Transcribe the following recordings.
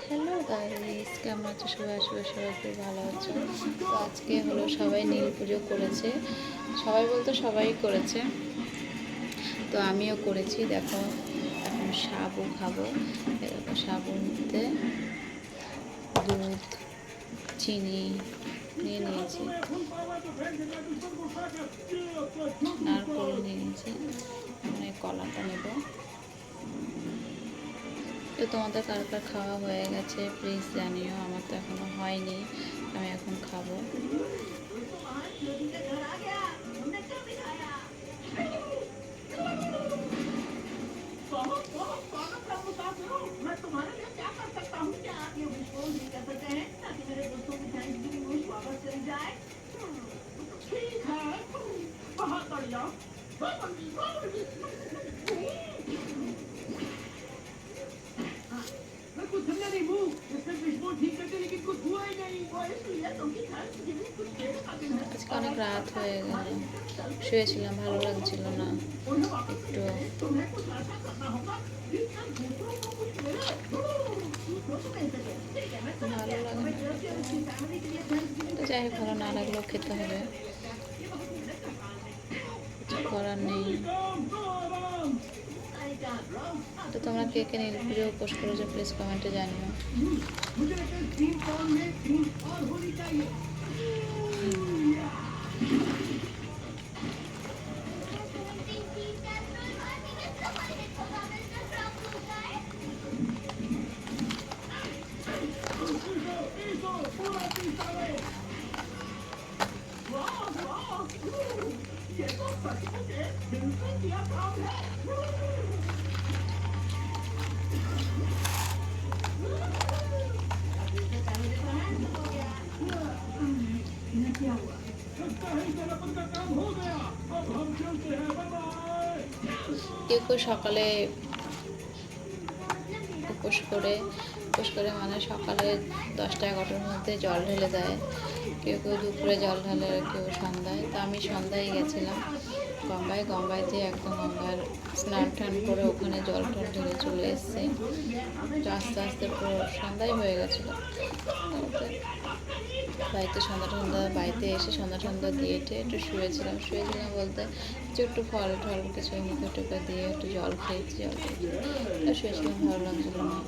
Hello guys, কেমন আছো সবাই? আসলে সবাই খুব ভালো আছো। তো আজকে হলো সবাই নীল পুজো করেছে, সবাই বলতে সবাই করেছে, তো আমিও করেছি। দেখো এখন সাবু খাবো। দেখো সাবুর মধ্যে দুধ, চিনি নিয়ে নিয়েছি, নারকেল নিয়ে নিয়েছি, মানে কলাটা নেব। তো তোমাদের কার কার খাওয়া হয়ে গেছে প্লিজ জানিও, আমার তো এখনো হয়নি, আমি এখন খাবো। আজকে অনেক রাত হয়ে গেল, শুয়েছিলাম, ভালো লাগছিল না একটু, ভালো লাগে না। তো যাই হোক, ভালো না লাগলেও খেতে হবে, কিছু করার নেই। তো তোমরা কে কে নীল পুজো উপোস করেছো প্লিজ কমেন্টে জানিও। কেউ কেউ সকালে উপোস করে মানে সকালে 10টা-11টার মধ্যে জল ঢেলে দেয়, কেউ কেউ দুপুরে জল ঢালে, কেউ সন্ধ্যায়। তো আমি সন্ধ্যায় গেছিলাম গঙ্গায় দিয়ে একদম গঙ্গার স্নান টান করে ওখানে জল টল ঢেলে চলে এসেছি। তো আস্তে আস্তে পুরো সন্ধ্যায় হয়ে গেছিলো। বাড়িতে বাড়িতে এসে সন্ধ্যা দিয়ে একটু শুয়েছিলাম বলতে কিছু একটু ফল টল কিছু মুখে টুকে দিয়ে একটু জল খেয়েছি, শুয়েছিলাম, ভালো লাগছিল না।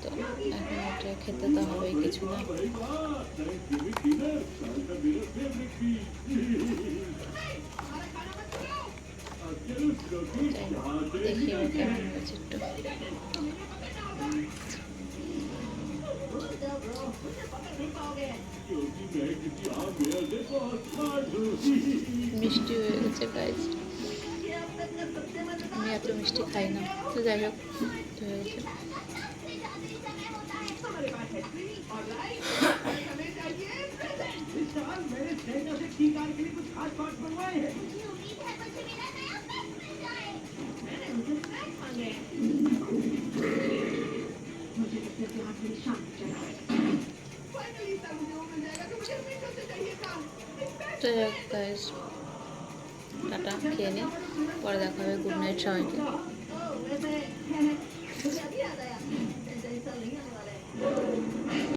তো এখন ওটা খেতে তো হবেই, কিছু না। দেখি ও কেমন হয়েছে একটু। মিষ্টি হয়ে গেছে গাইজ, আমি এত মিষ্টি খাই না, তো যাই হোক হয়ে গেছে। তো গাইজ টাটা, খেয়ে নিই, পরে দেখা হবে। গুড নাইট সবাইকে।